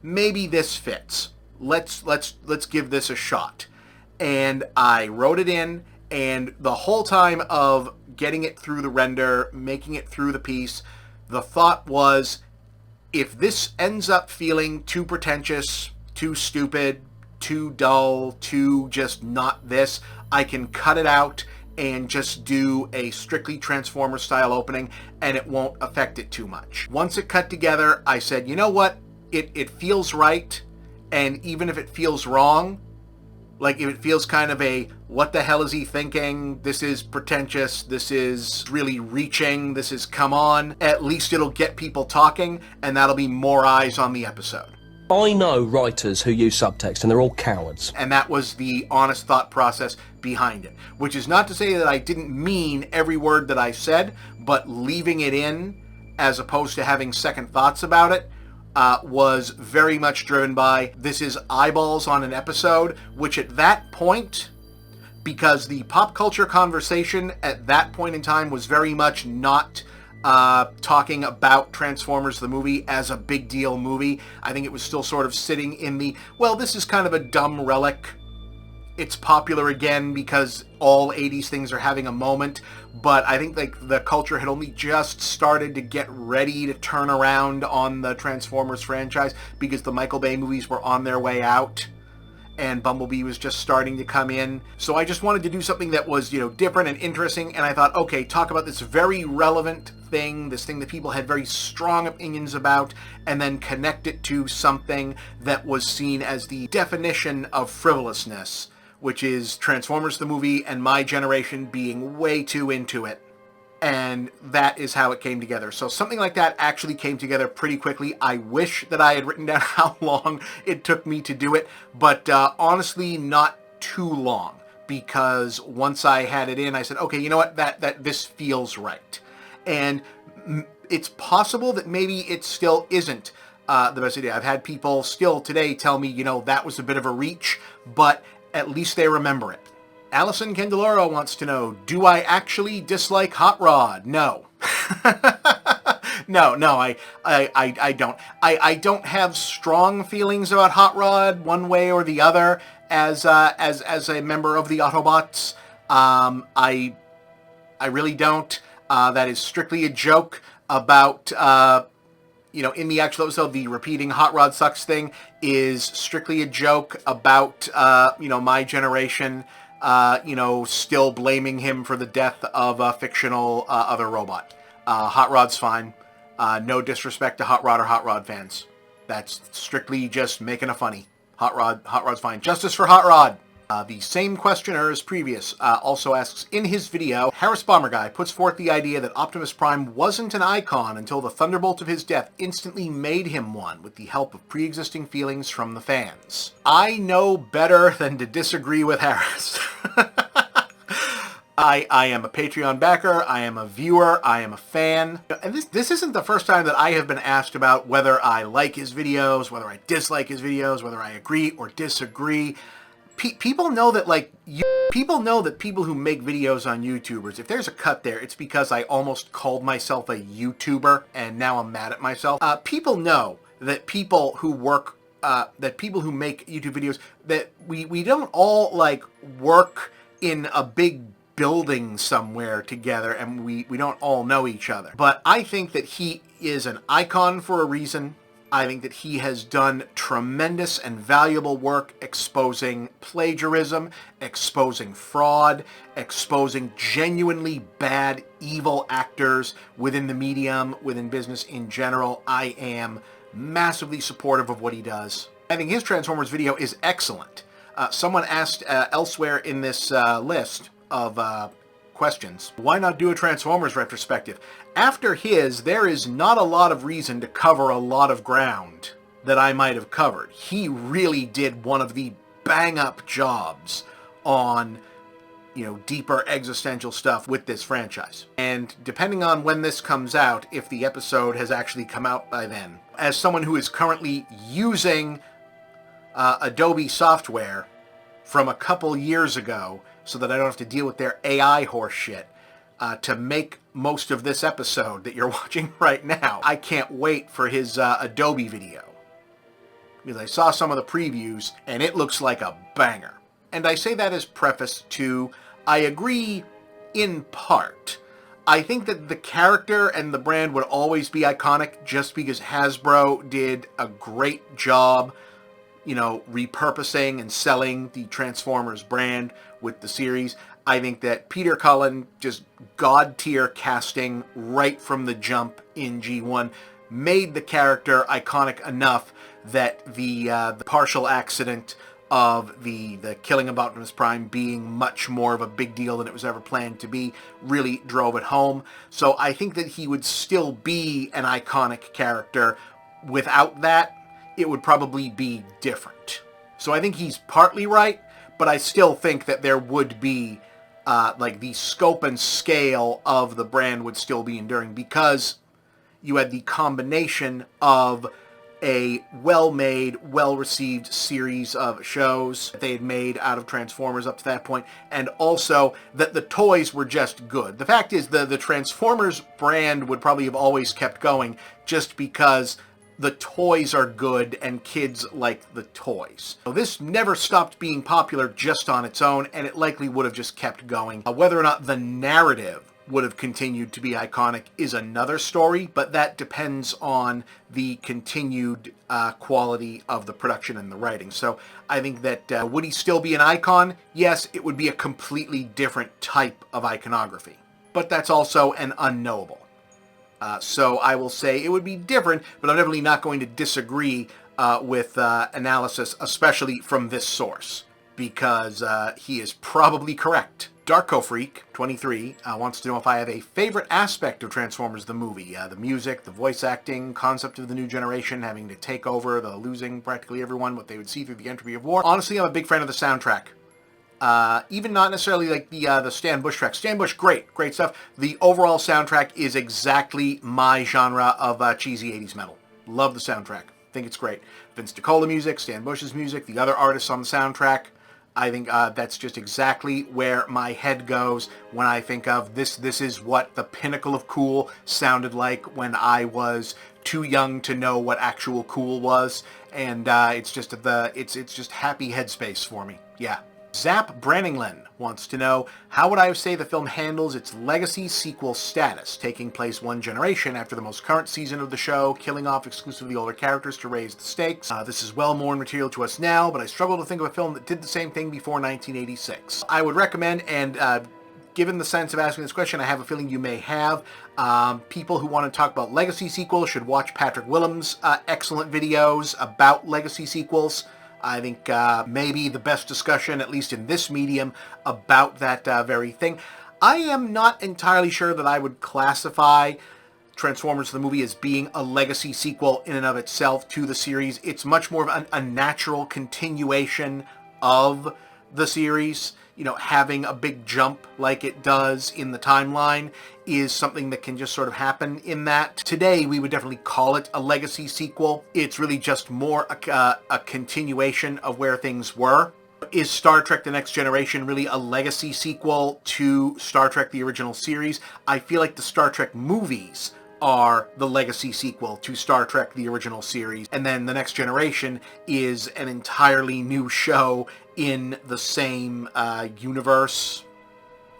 maybe this fits. Let's give this a shot. And I wrote it in, and the whole time of getting it through the render, making it through the piece, the thought was, if this ends up feeling too pretentious, too stupid, too dull, too just not this, I can cut it out and just do a strictly Transformers style opening, and it won't affect it too much. Once it cut together, I said, you know what? It feels right, and even if it feels wrong, like if it feels kind of a, what the hell is he thinking? This is pretentious. This is really reaching. This is come on. At least it'll get people talking, and that'll be more eyes on the episode. I know writers who use subtext, and they're all cowards. And that was the honest thought process behind it. Which is not to say that I didn't mean every word that I said, but leaving it in, as opposed to having second thoughts about it, was very much driven by, this is eyeballs on an episode, which at that point, because the pop culture conversation at that point in time was very much not talking about Transformers the movie as a big deal movie. I think it was still sort of sitting in the, well, this is kind of a dumb relic. It's popular again because all 80s things are having a moment, but I think like the culture had only just started to get ready to turn around on the Transformers franchise because the Michael Bay movies were on their way out and Bumblebee was just starting to come in. So I just wanted to do something that was, you know, different and interesting, and I thought, okay, talk about this very relevant thing, this thing that people had very strong opinions about, and then connect it to something that was seen as the definition of frivolousness, which is Transformers the movie and my generation being way too into it. And that is how it came together. So something like that actually came together pretty quickly. I wish that I had written down how long it took me to do it, but honestly, not too long, because once I had it in, I said, okay, you know what, that this feels right. And it's possible that maybe it still isn't the best idea. I've had people still today tell me, you know, that was a bit of a reach, but at least they remember it. Allison Candeloro wants to know, do I actually dislike Hot Rod? No. No, I don't. I don't have strong feelings about Hot Rod one way or the other as a member of the Autobots. I really don't. That is strictly a joke about, you know, in the actual episode, the repeating Hot Rod sucks thing is strictly a joke about, you know, my generation, you know, still blaming him for the death of a fictional other robot. Hot Rod's fine. No disrespect to Hot Rod or Hot Rod fans. That's strictly just making a funny. Hot Rod's fine. Justice for Hot Rod. The same questioner as previous also asks, in his video, Harris Bomber Guy puts forth the idea that Optimus Prime wasn't an icon until the thunderbolt of his death instantly made him one with the help of pre-existing feelings from the fans. I know better than to disagree with Harris. I am a Patreon backer, I am a viewer, I am a fan. And this isn't the first time that I have been asked about whether I like his videos, whether I dislike his videos, whether I agree or disagree. People know that, like, people know that people who make videos on YouTubers, if there's a cut there, it's because I almost called myself a YouTuber, and now I'm mad at myself. People know that people who work, that people who make YouTube videos, that we don't all, like, work in a big building somewhere together, and we don't all know each other. But I think that he is an icon for a reason. I think that he has done tremendous and valuable work exposing plagiarism, exposing fraud, exposing genuinely bad, evil actors within the medium, within business in general. I am massively supportive of what he does. I think his Transformers video is excellent. Someone asked elsewhere in this list of questions, why not do a Transformers retrospective? After his, there is not a lot of reason to cover a lot of ground that I might have covered. He really did one of the bang-up jobs on deeper existential stuff with this franchise. And depending on when this comes out, if the episode has actually come out by then, as someone who is currently using Adobe software from a couple years ago so that I don't have to deal with their AI horse shit to make most of this episode that you're watching right now, I can't wait for his Adobe video. Because I saw some of the previews and it looks like a banger. And I say that as preface to, I agree in part. I think that the character and the brand would always be iconic just because Hasbro did a great job, repurposing and selling the Transformers brand with the series. I think that Peter Cullen, just god-tier casting right from the jump in G1, made the character iconic enough that the partial accident of the killing of Optimus Prime being much more of a big deal than it was ever planned to be really drove it home. So I think that he would still be an iconic character. Without that, it would probably be different. So I think he's partly right, but I still think that there would be, the scope and scale of the brand would still be enduring because you had the combination of a well-made, well-received series of shows that they had made out of Transformers up to that point, and also that the toys were just good. The fact is, the Transformers brand would probably have always kept going just because the toys are good and kids like the toys. So this never stopped being popular just on its own, and it likely would have just kept going. Whether or not the narrative would have continued to be iconic is another story, but that depends on the continued quality of the production and the writing. So I think that would he still be an icon? Yes, it would be a completely different type of iconography, but that's also an unknowable. So I will say it would be different, but I'm definitely not going to disagree with analysis, especially from this source, because he is probably correct. Darko Freak 23 wants to know if I have a favorite aspect of Transformers the movie. The music, the voice acting, concept of the new generation having to take over, the losing practically everyone, what they would see through the entropy of war. Honestly, I'm a big fan of the soundtrack. Even not necessarily like the Stan Bush track. Stan Bush, great stuff. The overall soundtrack is exactly my genre of cheesy 80s metal. Love the soundtrack. Think it's great. Vince DiCola music, Stan Bush's music, the other artists on the soundtrack. I think that's just exactly where my head goes when I think of this. This is what the pinnacle of cool sounded like when I was too young to know what actual cool was, and it's just happy headspace for me. Yeah. Zap Branninglin wants to know, how would I say the film handles its legacy sequel status, taking place one generation after the most current season of the show, killing off exclusively older characters to raise the stakes. This is well-worn material to us now, but I struggle to think of a film that did the same thing before 1986. I would recommend, and given the sense of asking this question, I have a feeling you may have, people who want to talk about legacy sequels should watch Patrick Willem's excellent videos about legacy sequels. I think maybe the best discussion, at least in this medium, about that very thing. I am not entirely sure that I would classify Transformers the movie as being a legacy sequel in and of itself to the series. It's much more of a natural continuation of the series. Having a big jump like it does in the timeline is something that can just sort of happen in that. Today, we would definitely call it a legacy sequel. It's really just more a continuation of where things were. Is Star Trek The Next Generation really a legacy sequel to Star Trek the original series? I feel like the Star Trek movies are the legacy sequel to Star Trek the original series, and then The Next Generation is an entirely new show in the same universe,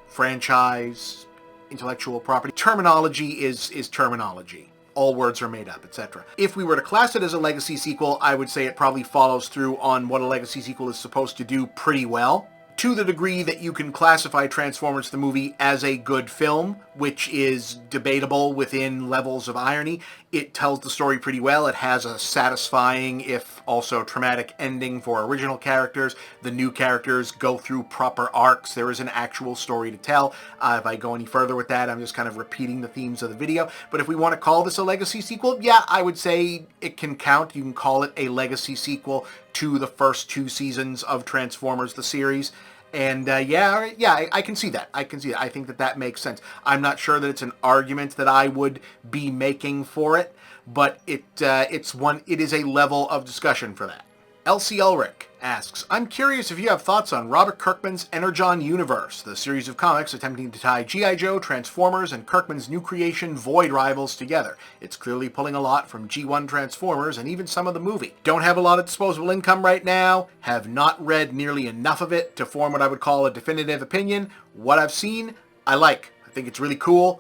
franchise, intellectual property. Terminology is terminology. All words are made up, etc. If we were to class it as a legacy sequel, I would say it probably follows through on what a legacy sequel is supposed to do pretty well. To the degree that you can classify Transformers the movie as a good film, which is debatable within levels of irony, it tells the story pretty well. It has a satisfying, if also traumatic, ending for original characters. The new characters go through proper arcs. There is an actual story to tell. If I go any further with that, I'm just kind of repeating the themes of the video. But if we want to call this a legacy sequel, yeah, I would say it can count. You can call it a legacy sequel to the first two seasons of Transformers the series. And I can see that. I can see that. I think that makes sense. I'm not sure that it's an argument that I would be making for it, but it is a level of discussion for that. Elsie Elric asks, I'm curious if you have thoughts on Robert Kirkman's Energon universe, the series of comics attempting to tie G.I. Joe, Transformers, and Kirkman's new creation Void Rivals together. It's clearly pulling a lot from G1 Transformers and even some of the movie. Don't have a lot of disposable income right now, have not read nearly enough of it to form what I would call a definitive opinion. What I've seen, I like. I think it's really cool.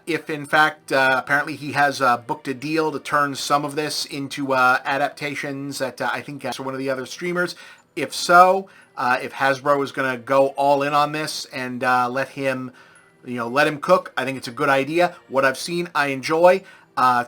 If in fact, apparently he has booked a deal to turn some of this into adaptations that I think for one of the other streamers. If so, if Hasbro is going to go all in on this and let him cook, I think it's a good idea. What I've seen, I enjoy.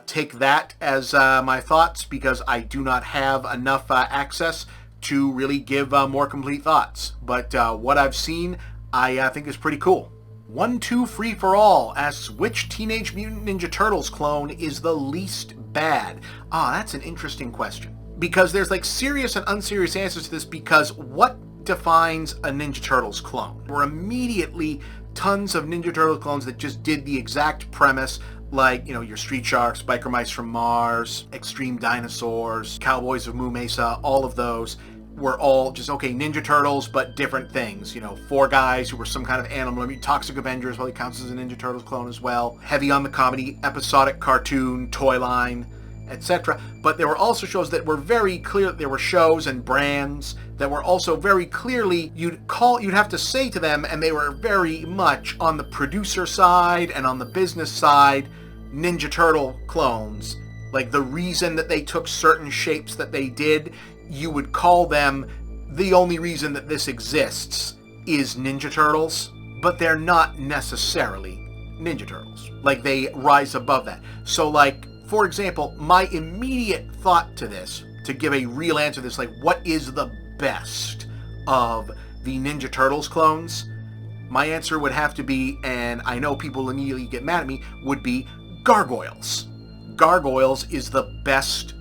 Take that as my thoughts because I do not have enough access to really give more complete thoughts. But what I've seen, I think is pretty cool. 1-2 Free for All asks, which Teenage Mutant Ninja Turtles clone is the least bad? That's an interesting question. Because there's like serious and unserious answers to this, because what defines a Ninja Turtles clone? There were immediately tons of Ninja Turtles clones that just did the exact premise, like, your Street Sharks, Biker Mice from Mars, Extreme Dinosaurs, Cowboys of Moo Mesa, all of those were all just, okay, Ninja Turtles, but different things. 4 guys who were some kind of animal. Toxic Avengers, well, he counts as a Ninja Turtles clone as well. Heavy on the comedy, episodic cartoon, toy line, etc. But there were also shows that were very clear. There were shows and brands that were also very clearly, you'd have to say to them, and they were very much on the producer side and on the business side, Ninja Turtle clones. Like, the reason that they took certain shapes that they did, you would call them, the only reason that this exists is Ninja Turtles, but they're not necessarily Ninja Turtles. Like, they rise above that. So, like, for example, my immediate thought to this, to give a real answer to this, like, what is the best of the Ninja Turtles clones? My answer would have to be, and I know people immediately get mad at me, would be Gargoyles. Gargoyles is the best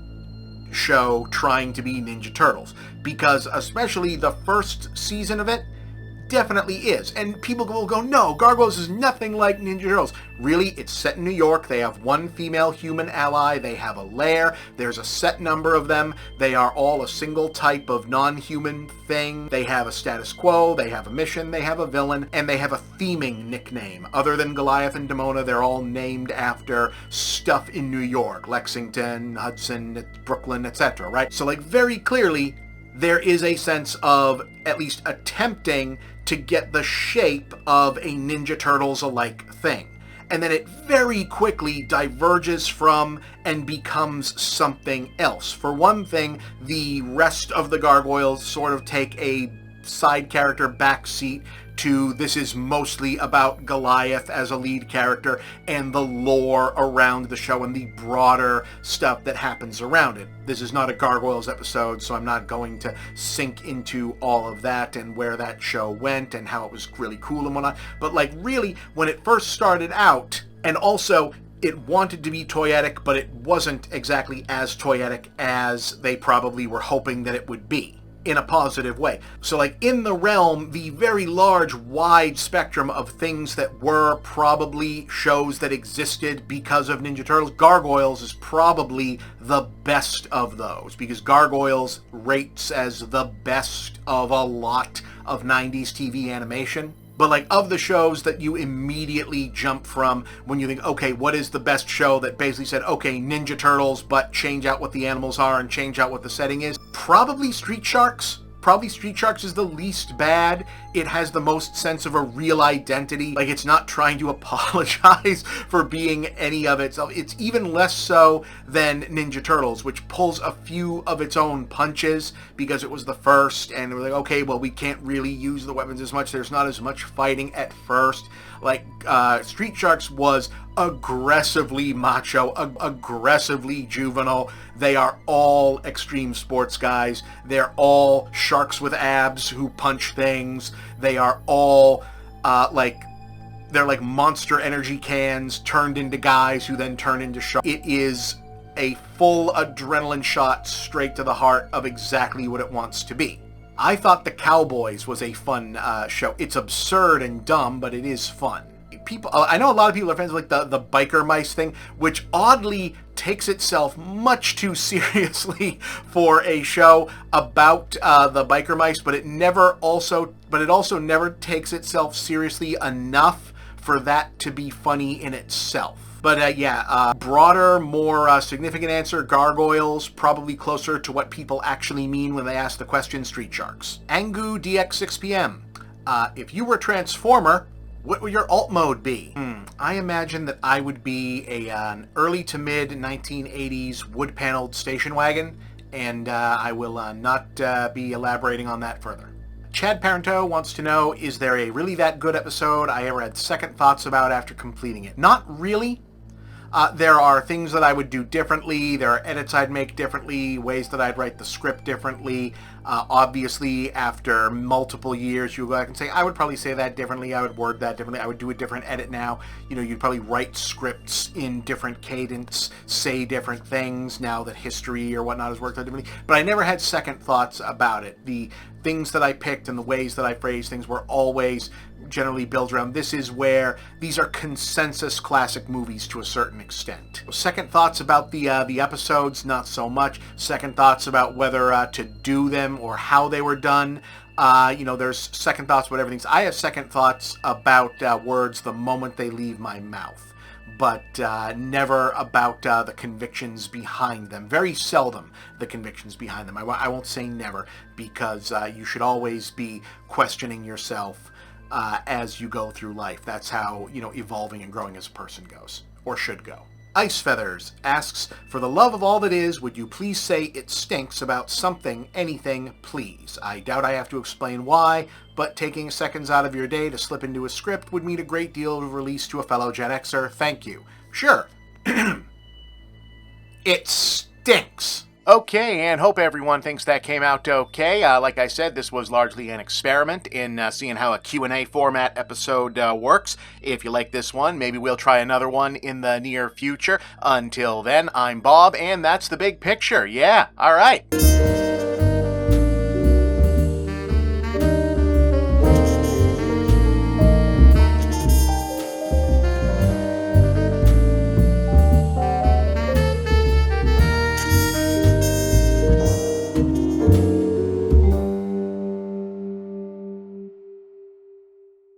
show trying to be Ninja Turtles, because especially the first season of it definitely is. And people will go, no, Gargoyles is nothing like Ninja Turtles. Really, it's set in New York. They have one female human ally. They have a lair. There's a set number of them. They are all a single type of non-human thing. They have a status quo. They have a mission. They have a villain. And they have a theming nickname. Other than Goliath and Demona, they're all named after stuff in New York. Lexington, Hudson, Brooklyn, etc., right? So, like, very clearly, there is a sense of at least attempting to get the shape of a Ninja Turtles-alike thing. And then it very quickly diverges from and becomes something else. For one thing, the rest of the Gargoyles sort of take a side character backseat to this is mostly about Goliath as a lead character and the lore around the show and the broader stuff that happens around it. This is not a Gargoyles episode, so I'm not going to sink into all of that and where that show went and how it was really cool and whatnot. But like really, when it first started out, and also it wanted to be toyetic, but it wasn't exactly as toyetic as they probably were hoping that it would be, in a positive way. So like in the realm, the very large, wide spectrum of things that were probably shows that existed because of Ninja Turtles, Gargoyles is probably the best of those, because Gargoyles rates as the best of a lot of 90s TV animation. But like of the shows that you immediately jump from when you think, okay, what is the best show that basically said, okay, Ninja Turtles, but change out what the animals are and change out what the setting is? Probably Street Sharks. Probably Street Sharks is the least bad. It has the most sense of a real identity. Like, it's not trying to apologize for being any of itself. It's even less so than Ninja Turtles, which pulls a few of its own punches because it was the first, and we're like, okay, well, we can't really use the weapons as much. There's not as much fighting at first. Like, Street Sharks was aggressively macho, aggressively juvenile. They are all extreme sports guys. They're all sharks with abs who punch things. They are all they're like Monster Energy cans turned into guys who then turn into sharks. It is a full adrenaline shot straight to the heart of exactly what it wants to be. I thought The Cowboys was a fun show. It's absurd and dumb, but it is fun. I know a lot of people are fans of like the biker mice thing, which oddly takes itself much too seriously for a show about the biker mice, but it also never takes itself seriously enough for that to be funny in itself. But broader, more significant answer, gargoyles, probably closer to what people actually mean when they ask the question, street sharks. Angu DX6PM, if you were a Transformer, what would your alt mode be? I imagine that I would be an early to mid 1980s wood-paneled station wagon, and I will not be elaborating on that further. Chad Parento wants to know, is there a really that good episode I ever had second thoughts about after completing it? Not really. There are things that I would do differently. There are edits I'd make differently, ways that I'd write the script differently. Obviously, after multiple years, you go back and say, I would probably say that differently. I would word that differently. I would do a different edit now. You know, you'd probably write scripts in different cadence, say different things now that history or whatnot has worked out differently. But I never had second thoughts about it. The things that I picked and the ways that I phrased things were always generally built around, this is where these are consensus classic movies to a certain extent. Second thoughts about the episodes, not so much. Second thoughts about whether to do them or how they were done. There's second thoughts about everything. I have second thoughts about words the moment they leave my mouth, but never about the convictions behind them. Very seldom the convictions behind them. I won't say never, because you should always be questioning yourself as you go through life. That's how, evolving and growing as a person goes, or should go. Ice Feathers asks, for the love of all that is, would you please say it stinks about something, anything, please? I doubt I have to explain why, but taking seconds out of your day to slip into a script would mean a great deal of release to a fellow Gen Xer. Thank you. Sure. It stinks. Okay, and hope everyone thinks that came out okay. Like I said, this was largely an experiment in seeing how a Q&A format episode works. If you like this one, maybe we'll try another one in the near future. Until then, I'm Bob, and that's the big picture. Yeah, all right.